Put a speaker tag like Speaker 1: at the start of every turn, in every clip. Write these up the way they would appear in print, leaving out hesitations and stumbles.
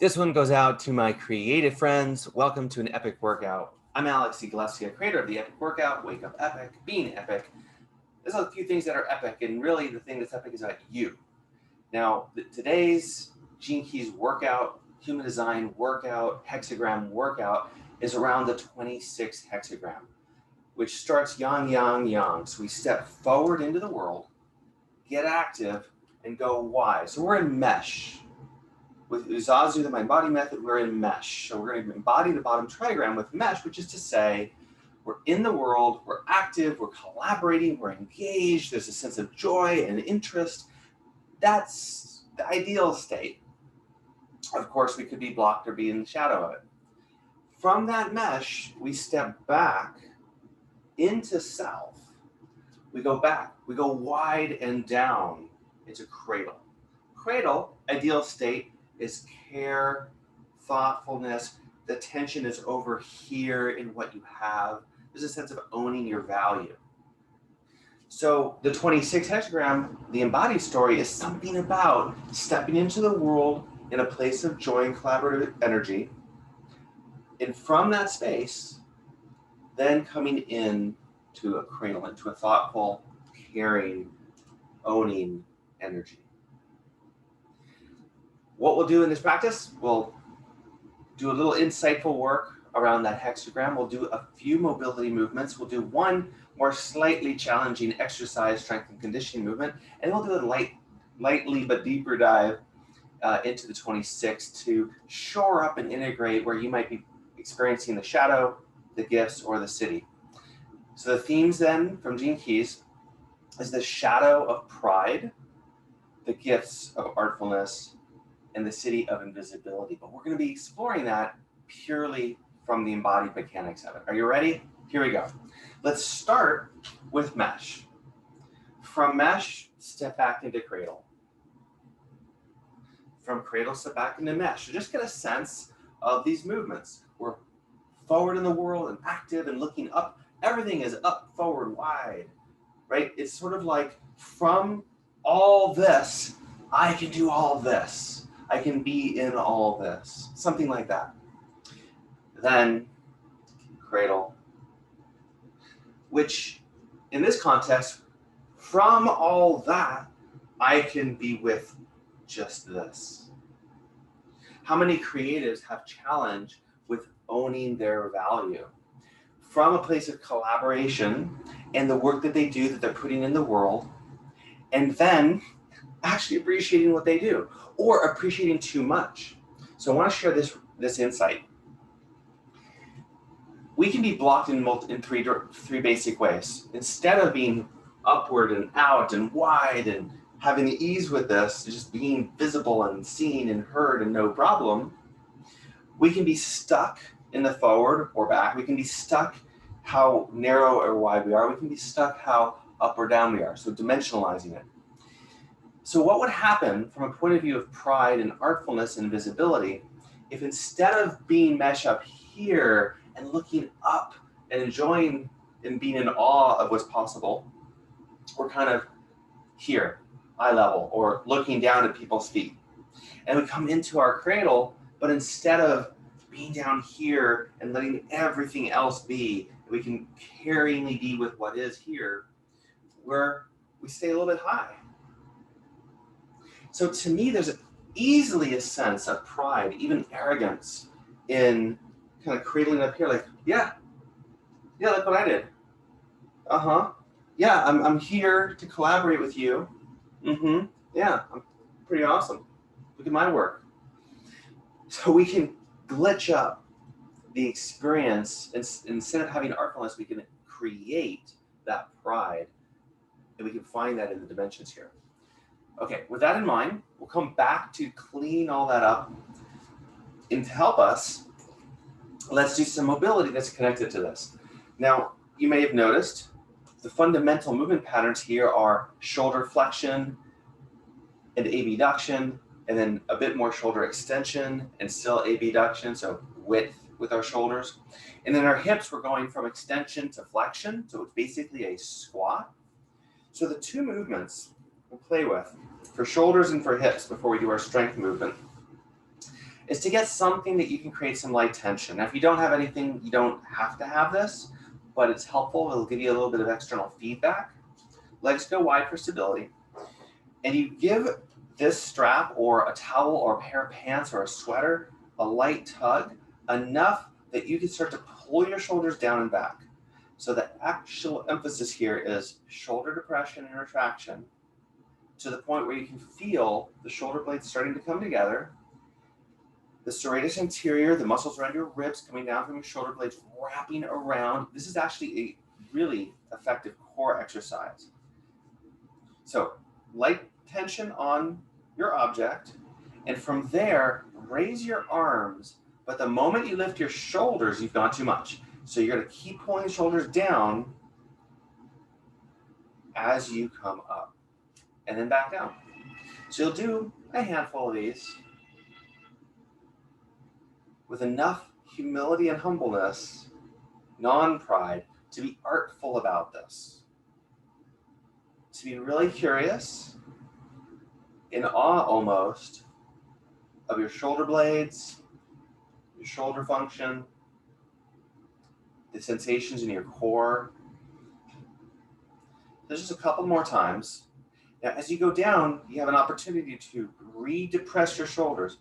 Speaker 1: This one goes out to my creative friends. Welcome to an epic workout. I'm Alex Gillespie, creator of the Epic Workout, Wake Up Epic, Being Epic. There's a few things that are epic, and really the thing that's epic is about you. Now, today's Gene Keys workout, Human Design workout, Hexagram workout is around the 26th hexagram, which starts yang, yang, yang. So we step forward into the world, get active, and go wide. So we're in mesh. With UZAZU, the Mind Body method, we're in mesh. So we're going to embody the bottom trigram with mesh, which is to say, we're in the world, we're active, we're collaborating, we're engaged, there's a sense of joy and interest. That's the ideal state. Of course, we could be blocked or be in the shadow of it. From that mesh, we step back into self. We go back, we go wide and down into cradle. Cradle, ideal state, is care, thoughtfulness. The tension is over here in what you have. There's a sense of owning your value. So the 26th hexagram, the embodied story, is something about stepping into the world in a place of joy and collaborative energy. And from that space, then coming in to a cradle, into a thoughtful, caring, owning energy. What we'll do in this practice, we'll do a little insightful work around that hexagram. We'll do a few mobility movements. We'll do one more slightly challenging exercise, strength and conditioning movement, and we'll do a lightly but deeper dive into the 26th to shore up and integrate where you might be experiencing the shadow, the gifts, or the city. So the themes then from Gene Keys is the shadow of pride, the gifts of artfulness, and the city of invisibility. But we're going to be exploring that purely from the embodied mechanics of it. Are you ready? Here we go. Let's start with mesh. From mesh, step back into cradle. From cradle, step back into mesh. So just get a sense of these movements. We're forward in the world and active and looking up. Everything is up, forward, wide, right? It's sort of like from all this, I can do all this. I can be in all this, something like that. Then cradle, which in this context, from all that, I can be with just this. How many creatives have challenge with owning their value? From a place of collaboration and the work that they do, that they're putting in the world, and then actually appreciating what they do, or appreciating too much. So I want to share this insight. We can be blocked in three basic ways. Instead of being upward and out and wide and having the ease with this, just being visible and seen and heard and no problem, we can be stuck in the forward or back. We can be stuck how narrow or wide we are. We can be stuck how up or down we are. So dimensionalizing it. So what would happen from a point of view of pride and artfulness and visibility if instead of being mesh up here and looking up and enjoying and being in awe of what's possible, we're kind of here, eye level, or looking down at people's feet. And we come into our cradle, but instead of being down here and letting everything else be, we can caringly be with what is here, we stay a little bit high. So to me, there's easily a sense of pride, even arrogance, in kind of cradling up here, like, yeah, look what I did. Yeah, I'm here to collaborate with you. Yeah, I'm pretty awesome. Look at my work. So we can glitch up the experience, and instead of having artfulness, we can create that pride, and we can find that in the dimensions here. Okay, with that in mind, we'll come back to clean all that up. And to help us, let's do some mobility that's connected to this. Now, you may have noticed the fundamental movement patterns here are shoulder flexion and abduction, and then a bit more shoulder extension and still abduction, so width with our shoulders. And then our hips, we're going from extension to flexion, so it's basically a squat. So the two movements we'll play with for shoulders and for hips before we do our strength movement is to get something that you can create some light tension. Now, if you don't have anything, you don't have to have this, but it's helpful. It'll give you a little bit of external feedback. Legs go wide for stability. And you give this strap or a towel or a pair of pants or a sweater a light tug, enough that you can start to pull your shoulders down and back. So the actual emphasis here is shoulder depression and retraction to the point where you can feel the shoulder blades starting to come together. The serratus anterior, the muscles around your ribs coming down from your shoulder blades, wrapping around. This is actually a really effective core exercise. So light tension on your object, and from there, raise your arms, but the moment you lift your shoulders, you've gone too much. So you're gonna keep pulling the shoulders down as you come up, and then back down. So you'll do a handful of these with enough humility and humbleness, non-pride, to be artful about this, to be really curious, in awe almost, of your shoulder blades, your shoulder function, the sensations in your core. There's just a couple more times. Now, as you go down, you have an opportunity to re-depress your shoulders,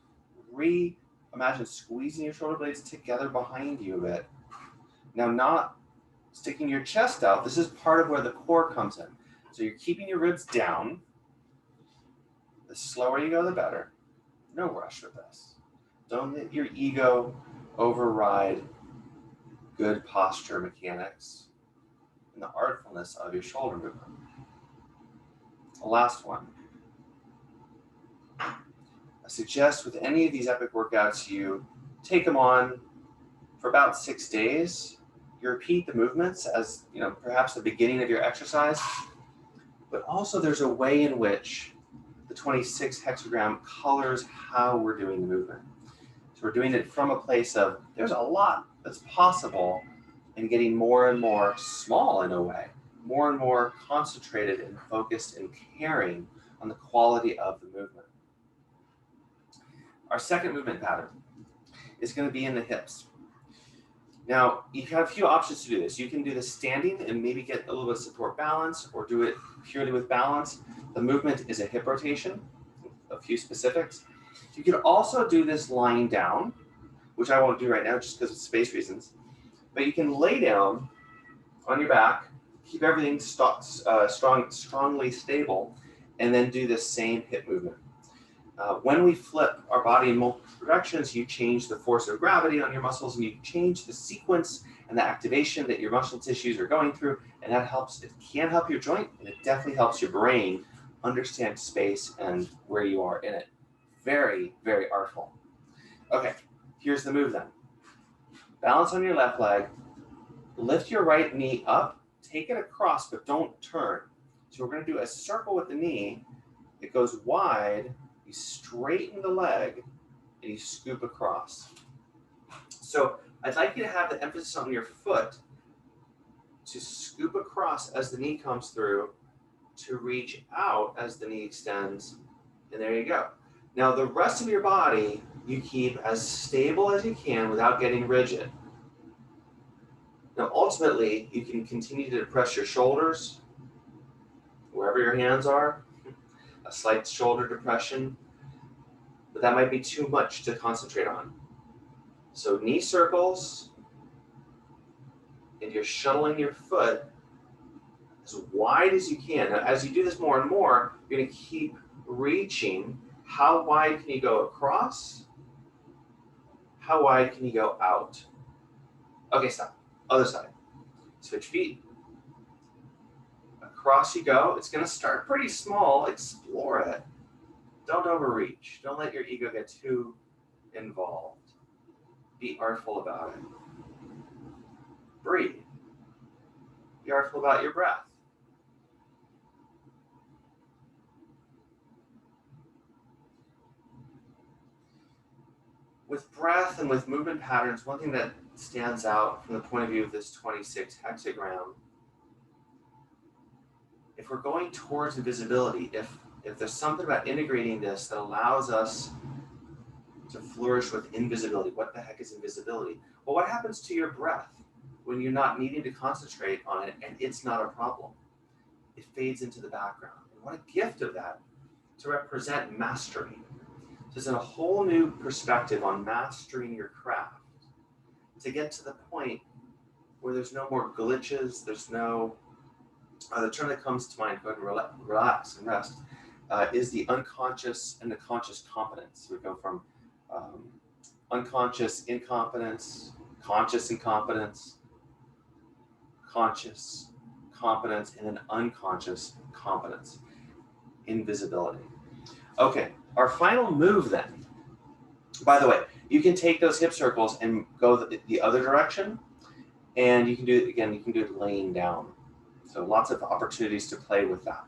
Speaker 1: imagine squeezing your shoulder blades together behind you a bit. Now, not sticking your chest out. This is part of where the core comes in. So you're keeping your ribs down. The slower you go, the better. No rush with this. Don't let your ego override good posture mechanics and the artfulness of your shoulder movement. The last one. I suggest with any of these epic workouts, you take them on for about 6 days. You repeat the movements as, perhaps the beginning of your exercise, but also there's a way in which the 26 hexagram colors how we're doing the movement. So we're doing it from a place of, there's a lot that's possible, and getting more and more small in a way, more and more concentrated and focused and caring on the quality of the movement. Our second movement pattern is going to be in the hips. Now, you have a few options to do this. You can do this standing and maybe get a little bit of support balance, or do it purely with balance. The movement is a hip rotation, a few specifics. You can also do this lying down, which I won't do right now just because of space reasons. But you can lay down on your back, keep everything strongly stable, and then do the same hip movement. When we flip our body in multiple directions, you change the force of gravity on your muscles, and you change the sequence and the activation that your muscle tissues are going through, and that helps. It can help your joint, and it definitely helps your brain understand space and where you are in it. Very, very artful. Okay, here's the move then. Balance on your left leg, lift your right knee up, take it across, but don't turn. So we're going to do a circle with the knee. It goes wide. You straighten the leg, and you scoop across. So I'd like you to have the emphasis on your foot to scoop across as the knee comes through, to reach out as the knee extends, and there you go. Now the rest of your body you keep as stable as you can without getting rigid. Now ultimately, you can continue to depress your shoulders, wherever your hands are, a slight shoulder depression, but that might be too much to concentrate on. So knee circles, and you're shuttling your foot as wide as you can. Now, as you do this more and more, you're going to keep reaching. How wide can you go across? How wide can you go out? Okay, stop. Other side. Switch feet. Across you go. It's going to start pretty small. Explore it. Don't overreach. Don't let your ego get too involved. Be artful about it. Breathe. Be artful about your breath. With breath and with movement patterns, one thing that stands out from the point of view of this 26 hexagram, if we're going towards invisibility, if there's something about integrating this that allows us to flourish with invisibility. What the heck is invisibility? Well, what happens to your breath when you're not needing to concentrate on it and it's not a problem? It fades into the background. And what a gift of that to represent mastery. So it's a whole new perspective on mastering your craft to get to the point where there's no more glitches, there's no, the term that comes to mind, go ahead and relax and rest, is the unconscious and the conscious competence. We go from unconscious incompetence, conscious incompetence, conscious competence, and then unconscious competence, invisibility. Okay, our final move then. By the way, you can take those hip circles and go the other direction, and you can do it again, you can do it laying down. So lots of opportunities to play with that.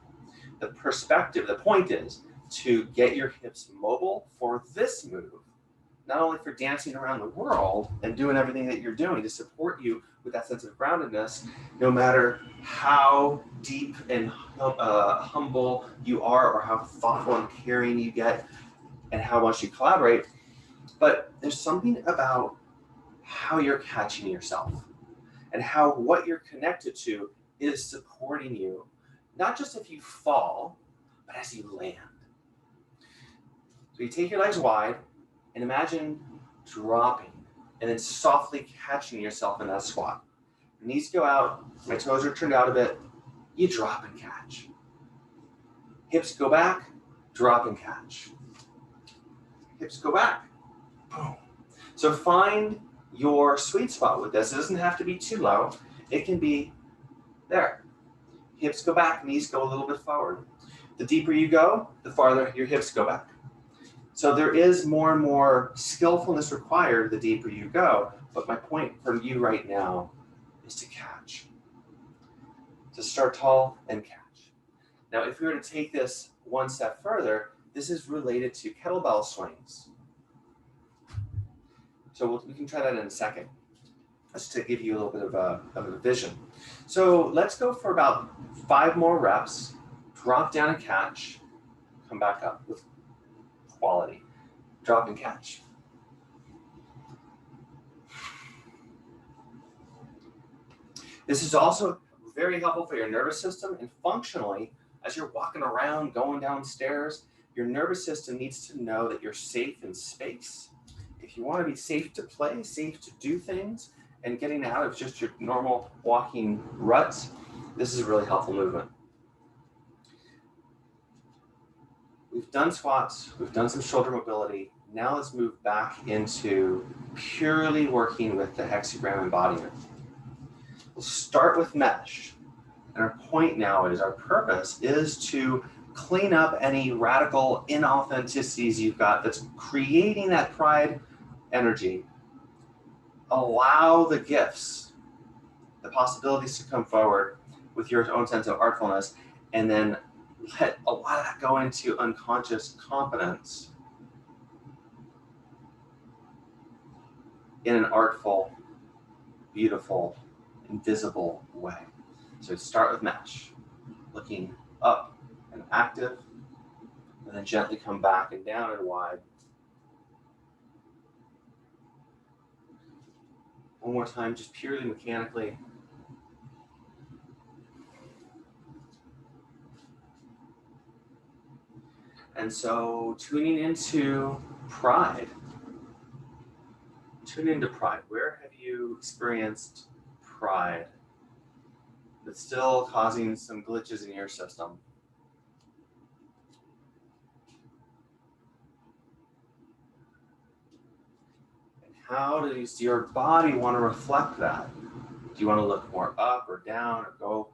Speaker 1: The perspective, the point is to get your hips mobile for this move, not only for dancing around the world and doing everything that you're doing to support you with that sense of groundedness, no matter how deep and humble you are or how thoughtful and caring you get and how much you collaborate, but there's something about how you're catching yourself and how what you're connected to is supporting you, not just if you fall, but as you land. So you take your legs wide and imagine dropping and then softly catching yourself in that squat. Knees go out, my toes are turned out a bit, you drop and catch. Hips go back, drop and catch. Hips go back, boom. So find your sweet spot with this. It doesn't have to be too low. It can be there. Hips go back, knees go a little bit forward. The deeper you go, the farther your hips go back. So there is more and more skillfulness required the deeper you go, but my point for you right now is to catch. To start tall and catch. Now, if we were to take this one step further, this is related to kettlebell swings. So we can try that in a second, just to give you a little bit of a vision. So let's go for about 5 more reps, drop down and catch, come back up with quality, drop and catch. This is also very helpful for your nervous system, and functionally, as you're walking around, going downstairs, your nervous system needs to know that you're safe in space. If you want to be safe to play, safe to do things, and getting out of just your normal walking ruts, this is a really helpful movement. We've done squats, we've done some shoulder mobility. Now let's move back into purely working with the hexagram embodiment. We'll start with mesh. And our point now is, our purpose is to clean up any radical inauthenticities you've got that's creating that pride energy. Allow the gifts, the possibilities to come forward with your own sense of artfulness, and then let a lot of that go into unconscious competence in an artful, beautiful, invisible way. So start with mesh, looking up and active, and then gently come back and down and wide. One more time, just purely mechanically. And so tuning into pride. Tune into pride. Where have you experienced pride that's still causing some glitches in your system? And how does your body want to reflect that? Do you want to look more up or down or go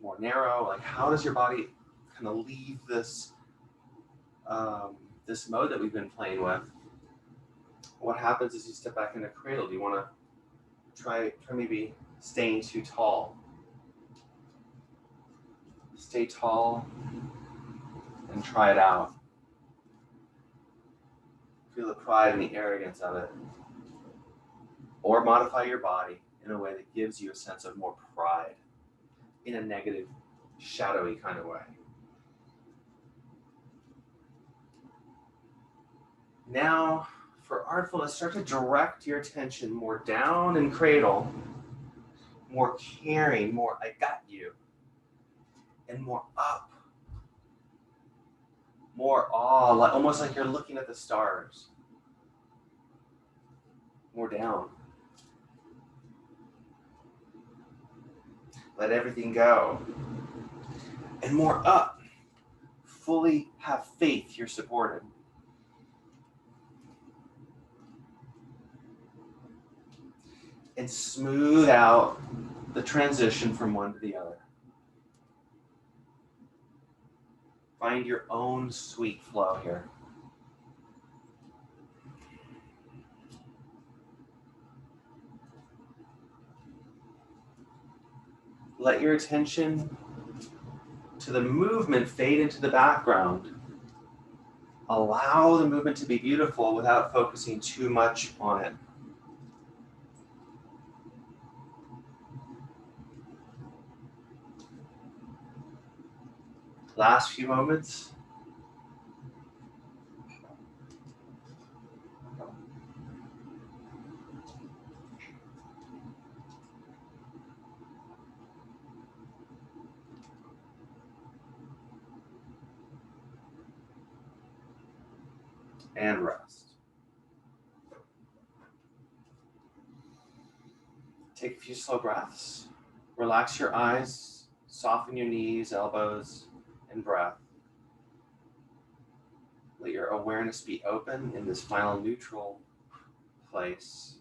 Speaker 1: more narrow? Like, how does your body kind of leave this this mode that we've been playing with? What happens as you step back in the cradle? Do you want to try maybe staying too tall? Stay tall and try it out. Feel the pride and the arrogance of it. Or modify your body in a way that gives you a sense of more pride in a negative, shadowy kind of way. Now, for artfulness, start to direct your attention more down in cradle, more caring, more I got you, and more up, more awe, like, almost like you're looking at the stars, more down. Let everything go. And more up. Fully have faith you're supported. And smooth out the transition from one to the other. Find your own sweet flow here. Let your attention to the movement fade into the background. Allow the movement to be beautiful without focusing too much on it. Last few moments. And rest. Take a few slow breaths. Relax your eyes, soften your knees, elbows, and breath. Let your awareness be open in this final neutral place.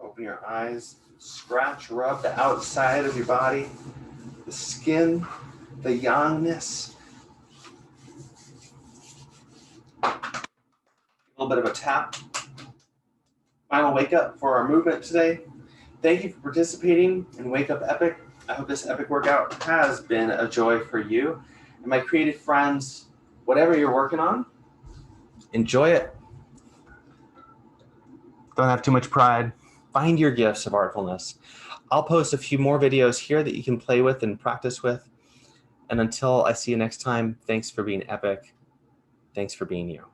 Speaker 1: Open your eyes, scratch, rub the outside of your body, the skin, the yangness. A little bit of a tap. Final wake up for our movement today. Thank you for participating in Wake Up Epic. I hope this epic workout has been a joy for you. And my creative friends, whatever you're working on, enjoy it. Don't have too much pride. Find your gifts of artfulness. I'll post a few more videos here that you can play with and practice with. And until I see you next time, thanks for being epic. Thanks for being you.